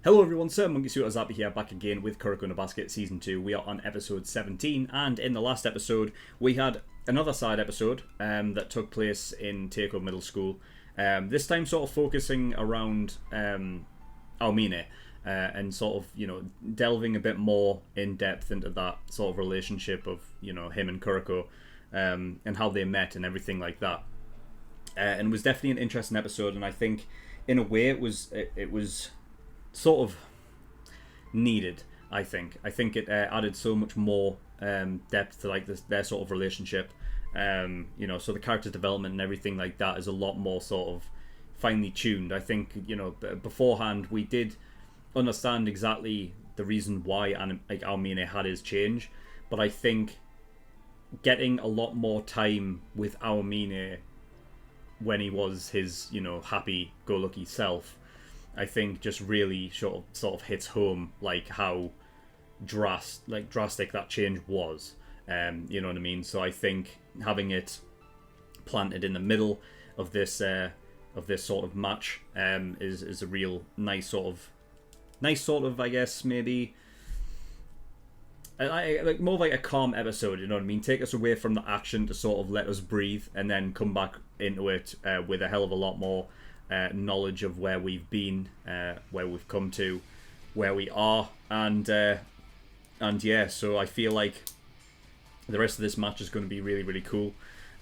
Hello everyone, SirMonkeySuit here, back again with Kuroko in a Basket Season 2. We are on episode 17, and in the last episode we had another side episode that took place in Teiko Middle School. This time sort of focusing around Aomine and sort of, delving a bit more in depth into that sort of relationship of, him and Kuroko and how they met and everything like that. And it was definitely an interesting episode, and I think in a way it was sort of needed. I think it added so much more depth to their sort of relationship. So the character development and everything like that is a lot more sort of finely tuned. I think beforehand we did understand exactly the reason why Aomine had his change, but I think getting a lot more time with Aomine when he was his happy-go-lucky self, I think just really sort of hits home how drastic that change was. You know what I mean? So I think having it planted in the middle of this sort of match is a real nice sort of I guess maybe more of a calm episode. You know what I mean? Take us away from the action to sort of let us breathe, and then come back into it with a hell of a lot more knowledge of where we've been, where we've come to, where we are, and yeah. So I feel like the rest of this match is going to be really, really cool,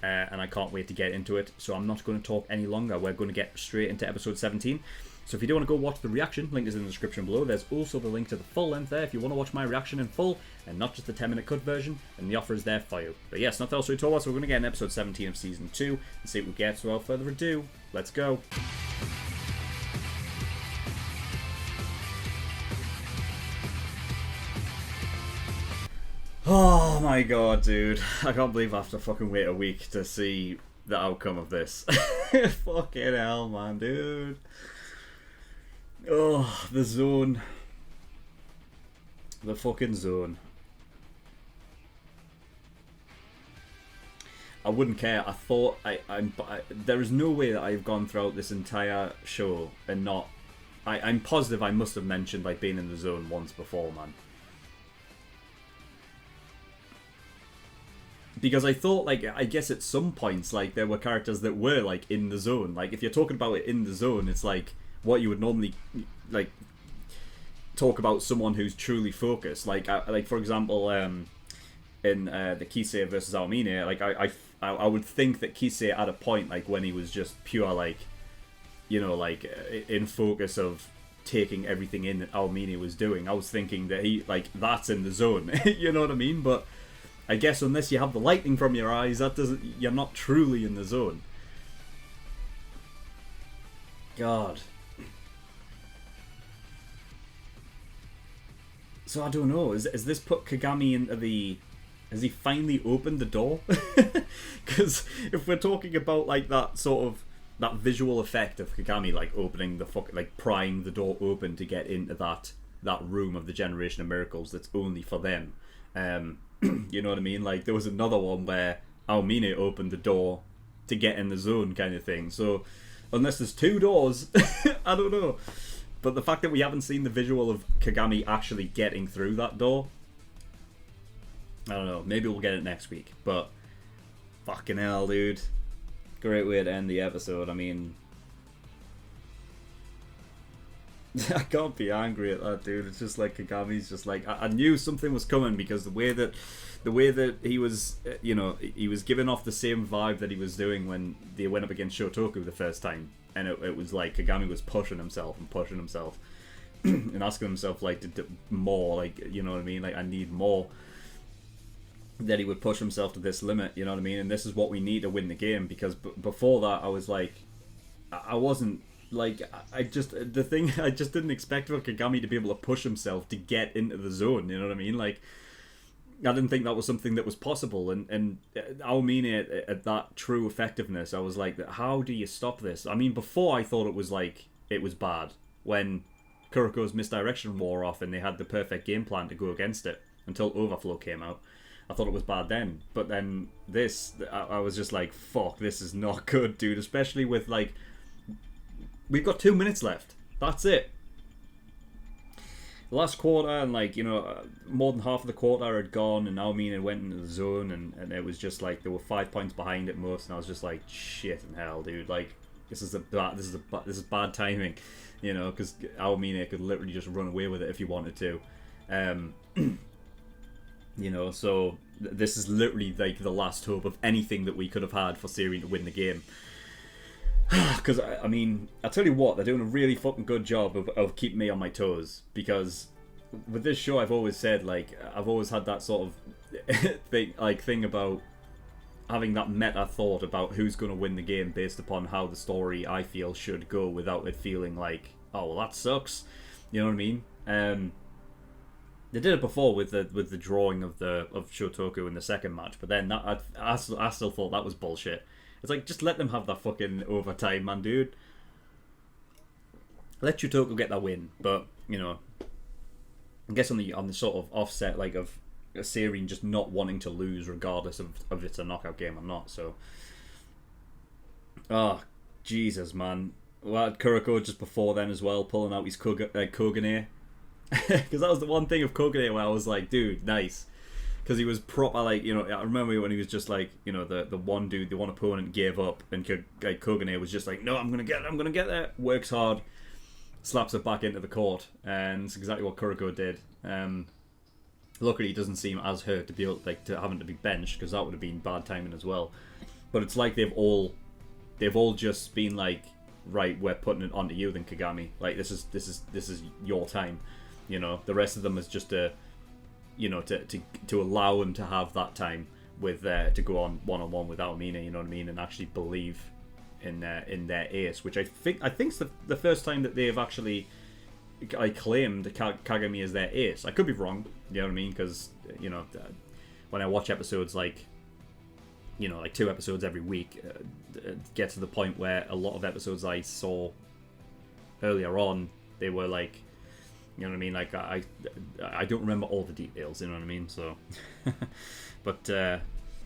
and I can't wait to get into it. So I'm not going to talk any longer. We're going to get straight into episode 17. So if you do want to go watch the reaction, link is in the description below. There's also the link to the full length there if you want to watch my reaction in full and not just the 10-minute cut version, and the offer is there for you. But yes, nothing else to talk about, so we're going to get in episode 17 of season 2 and see what we get. So without further ado, let's go. Oh my god, dude. I can't believe I have to fucking wait a week to see the outcome of this. Fucking hell, man, dude. Oh, the zone. The fucking zone. I wouldn't care. I thought there is no way that I've gone throughout this entire show and not... I'm positive I must have mentioned being in the zone once before, man. Because I thought, I guess at some points, there were characters that were, in the zone. If you're talking about it in the zone, it's what you would normally, talk about someone who's truly focused. For example, in the Kisei versus Aomine, I would think that Kisei at a point, when he was just pure, in focus of taking everything in that Aomine was doing, I was thinking that he, that's in the zone. You know what I mean? But I guess unless you have the lightning from your eyes, you're not truly in the zone. God. So I don't know, has this put Kagami into the... Has he finally opened the door? Because if we're talking about that sort of... That visual effect of Kagami opening the prying the door open to get into that room of the Generation of Miracles that's only for them. You know what I mean? There was another one where Aomine opened the door to get in the zone kind of thing. So unless there's two doors, I don't know. But the fact that we haven't seen the visual of Kagami actually getting through that door, I don't know. Maybe we'll get it next week. But fucking hell, dude. Great way to end the episode. I mean, I can't be angry at that, dude. It's just Kagami's just I knew something was coming, because the way that he was, he was giving off the same vibe that he was doing when they went up against Shotoku the first time. And it was Kagami was pushing himself and asking himself to do more, you know what I mean? I need more. That he would push himself to this limit, you know what I mean? And this is what we need to win the game, because before that I was I wasn't I just didn't expect for Kagami to be able to push himself to get into the zone, you know what I mean? I didn't think that was something that was possible, and Aomine at that true effectiveness, I was how do you stop this? I mean, before I thought it was it was bad when Kuroko's misdirection wore off and they had the perfect game plan to go against it until Overflow came out. I thought it was bad then, but then this, I was just fuck, this is not good, dude, especially with we've got 2 minutes left. That's it. the last quarter, and like, more than half of the quarter had gone, and Aomine had went into the zone, and it was just like they were 5 points behind at most, and I was just like, shit in hell, dude. Like, this is bad timing, because Aomine could literally just run away with it if he wanted to. So this is literally like the last hope of anything that we could have had for Syrian to win the game. Because, I mean, I'll tell you what, they're doing a really fucking good job of keeping me on my toes. Because with this show, I've always said, like, I've always had that sort of thing about having that meta thought about who's going to win the game based upon how the story, I feel, should go without it feeling like, oh, well, that sucks. You know what I mean? They did it before with the drawing of Shotoku in the second match, but then I still thought that was bullshit. It's like, just let them have that fucking overtime, man, dude. Let Shotoku get that win, but I guess on the sort of offset, like, of Syrian just not wanting to lose regardless of if it's a knockout game or not. So, Jesus, man. Well, Kuroko just before then as well, pulling out his Kagami. Because that was the one thing of Kagami where I was like, dude, nice. Because he was proper, like, I remember when he was just like, the one dude, the one opponent gave up, and Kagami was just like, no, I'm going to get there. Works hard, slaps it back into the court, and it's exactly what Kuroko did. Luckily, he doesn't seem as hurt to be able, like, to having to be benched, because that would have been bad timing as well. But it's like they've all just been like, right, we're putting it onto you then, Kagami. Like, this is your time. The rest of them is just to allow him to have that time with to go on one-on-one with Aomine, you know what I mean, and actually believe in their ace, which I think's the first time that they have actually claimed Kagami as their ace. I could be wrong, you know what I mean, because when I watch episodes like 2 episodes every week, get to the point where a lot of episodes I saw earlier on, they were like, you know what I mean? Like, I don't remember all the details, you know what I mean? So, but,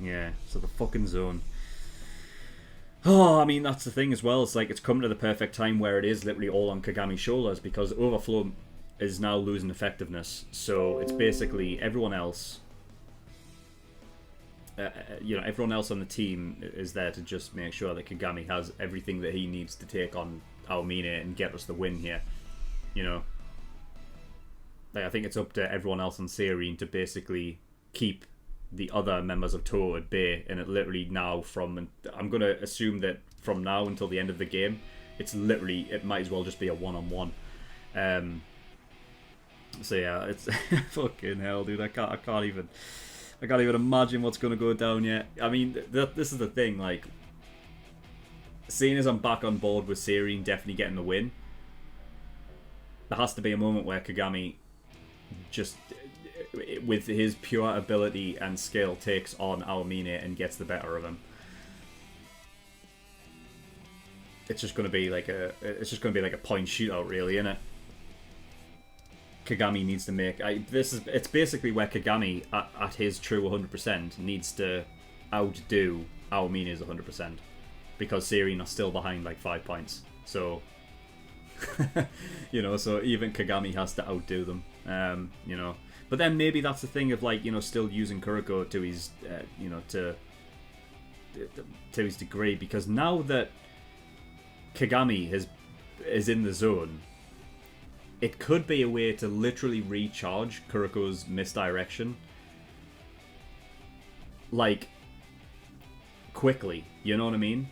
yeah, so the fucking zone. Oh, I mean, that's the thing as well. It's like, it's come to the perfect time where it is literally all on Kagami's shoulders, because Overflow is now losing effectiveness. So, it's basically everyone else, everyone else on the team is there to just make sure that Kagami has everything that he needs to take on Aomine and get us the win here, Like, I think it's up to everyone else on Syrian to basically keep the other members of Toho at bay, and it literally now I'm going to assume that from now until the end of the game, it might as well just be a one-on-one. So yeah, it's fucking hell, dude. I can't even imagine what's going to go down yet. I mean, this is the thing, like, seeing as I'm back on board with Syrian definitely getting the win, there has to be a moment where Kagami just, with his pure ability and skill, takes on Aomine and gets the better of him. It's just going to be like a point shootout, really, isn't it? Kagami needs to make. It's basically where Kagami, at his true 100%, needs to outdo Aomine's 100%, because Syrian are still behind like 5 points. So, so even Kagami has to outdo them. But then maybe that's the thing of, like, still using Kuroko to his, to his degree, because now that Kagami is in the zone, it could be a way to literally recharge Kuroko's misdirection, like, quickly. You know what I mean?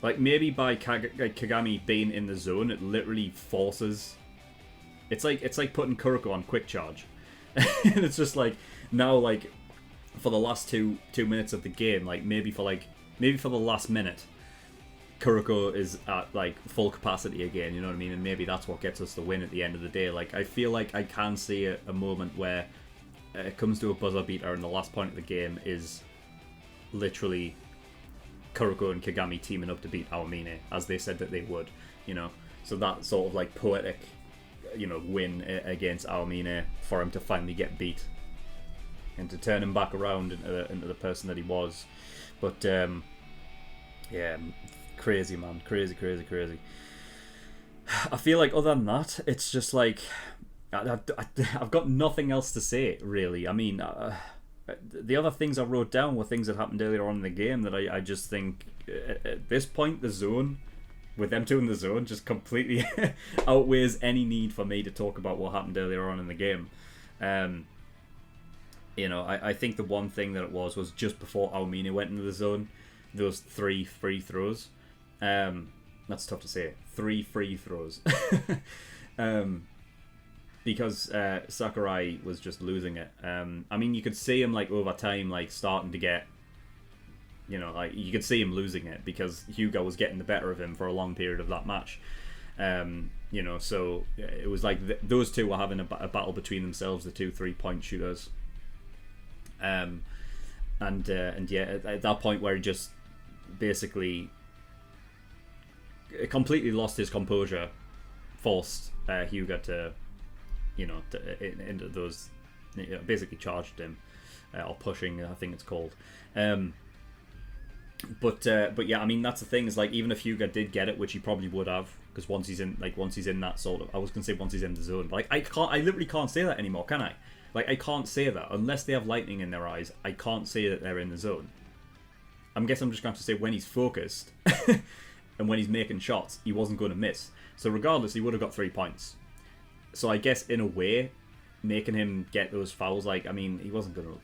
Like, maybe by Kagami being in the zone, it literally forces. It's like putting Kuroko on quick charge, and it's just like, now, like, for the last two minutes of the game, like, maybe for the last minute, Kuroko is at like full capacity again, you know what I mean? And maybe that's what gets us the win at the end of the day. Like, I feel like I can see a moment where it comes to a buzzer beater, and the last point of the game is literally Kuroko and Kagami teaming up to beat Aomine, as they said that they would, So that sort of like poetic, win against Aomine for him to finally get beat and to turn him back around into the person that he was. But yeah, crazy, man, crazy. I feel like other than that, it's just like, I've got nothing else to say, really. I mean, the other things I wrote down were things that happened earlier on in the game that I just think, at this point, the zone, with them two in the zone, just completely outweighs any need for me to talk about what happened earlier on in the game. I think the one thing that it was just before Aomine went into the zone, those 3 free throws. That's tough to say. 3 free throws. Because Sakurai was just losing it. I mean, you could see him over time, starting to get, you could see him losing it because Hyuga was getting the better of him for a long period of that match. So it was those two were having a battle between themselves, the 2 3-point shooters. And yeah, at that point where he just basically completely lost his composure, forced Hyuga to, into those, basically charged him, or pushing, I think it's called. But yeah, I mean, that's the thing, is even if Hyuga did get it, which he probably would have, because once he's in that sort of, I was gonna say once he's in the zone, but I literally can't say that anymore, can I? I can't say that unless they have lightning in their eyes. I can't say that they're in the zone. I guess I'm just going to have to say when he's focused and when he's making shots, he wasn't going to miss. So regardless, he would have got 3 points. So I guess in a way, making him get those fouls, I mean, he wasn't going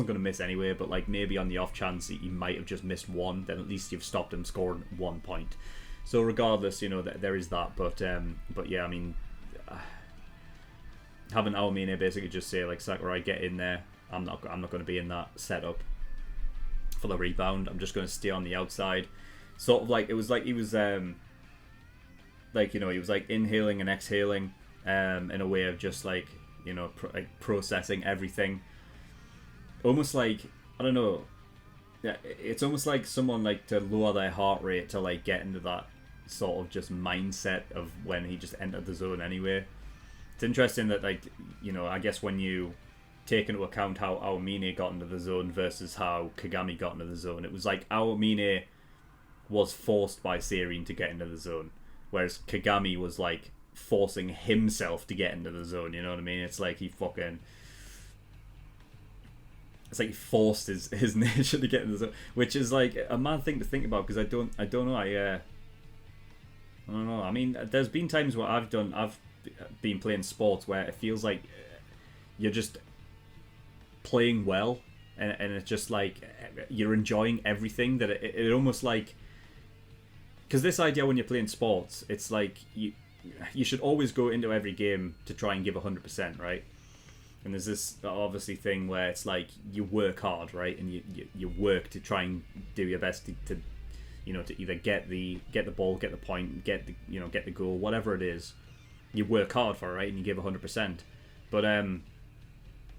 to miss anyway, but maybe on the off chance he might have just missed one, then at least you've stopped him scoring 1 point. So regardless, there is that. But yeah, I mean, having Aomine basically just say Sakurai, get in there. I'm not going to be in that setup for the rebound. I'm just going to stay on the outside. Sort of it was he was he was inhaling and exhaling in a way of just processing everything. Almost I don't know. Yeah, it's almost like someone to lower their heart rate to get into that sort of just mindset of when he just entered the zone anyway. It's interesting that I guess when you take into account how Aomine got into the zone versus how Kagami got into the zone, it was Aomine was forced by Serene to get into the zone, whereas Kagami was forcing himself to get into the zone. You know what I mean? It's he fucking, it's he forced his nature to get into the zone, which is a mad thing to think about, because I don't know. I don't know. I mean, there's been times where I've been playing sports where it feels like you're just playing well, and it's just you're enjoying everything, that it almost because this idea when you're playing sports, it's you should always go into every game to try and give 100%, right? And there's this obviously thing where it's you work hard, right, and you work to try and do your best to either get the ball, get the point, get the goal, whatever it is. You work hard for it, right, and you give 100%. But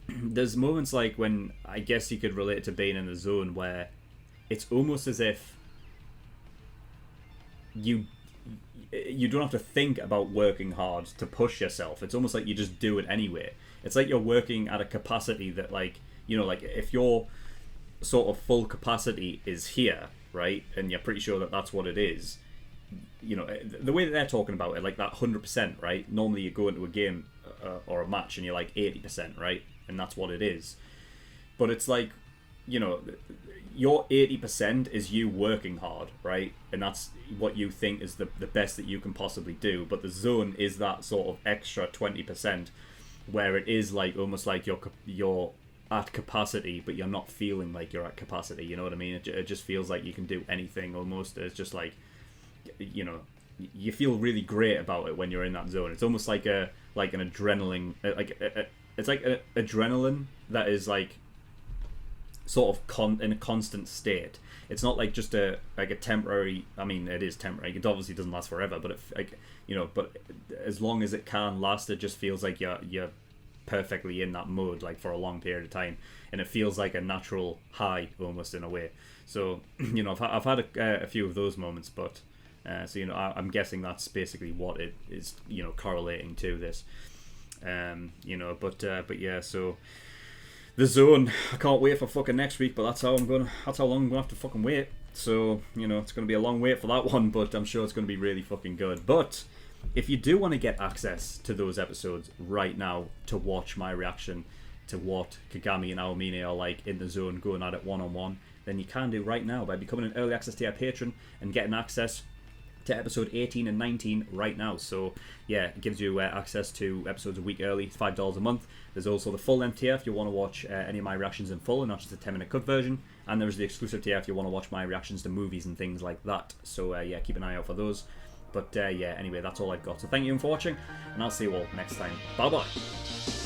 there's moments when I guess you could relate it to being in the zone, where it's almost as if you don't have to think about working hard to push yourself. It's almost you just do it anyway. It's you're working at a capacity that if your sort of full capacity is here, right, and you're pretty sure that that's what it is. The way that they're talking about it, that 100%, right? Normally you go into a game or a match and you're 80%, right? And that's what it is. But it's your 80% is you working hard, right? And that's what you think is the best that you can possibly do. But the zone is that sort of extra 20%, where it is almost you're at capacity, but you're not feeling like you're at capacity. You know what I mean? It just feels like you can do anything almost. It's just you feel really great about it when you're in that zone. It's almost an adrenaline, it's adrenaline that is sort of in a constant state. It's not just a temporary. I mean, it is temporary. It obviously doesn't last forever, but but as long as it can last, it just feels like you're perfectly in that mode for a long period of time, and it feels like a natural high almost in a way. So I've had a few of those moments, but. So I'm guessing that's basically what it is, correlating to this, but yeah. So the zone, I can't wait for fucking next week, but that's how long I'm gonna have to fucking wait. So it's gonna be a long wait for that one, but I'm sure it's gonna be really fucking good. But if you do want to get access to those episodes right now to watch my reaction to what Kagami and Aomine are like in the zone going at it one-on-one, then you can do right now by becoming an early access tier patron and getting access to episode 18 and 19 right now. So yeah, it gives you access to episodes a week early. It's $5 a month. There's also the full length tier if you want to watch any of my reactions in full and not just a 10-minute cut version, and there's the exclusive tier if you want to watch my reactions to movies and things like that. So yeah, keep an eye out for those. But yeah, anyway, that's all I've got. So thank you for watching, and I'll see you all next time. Bye bye.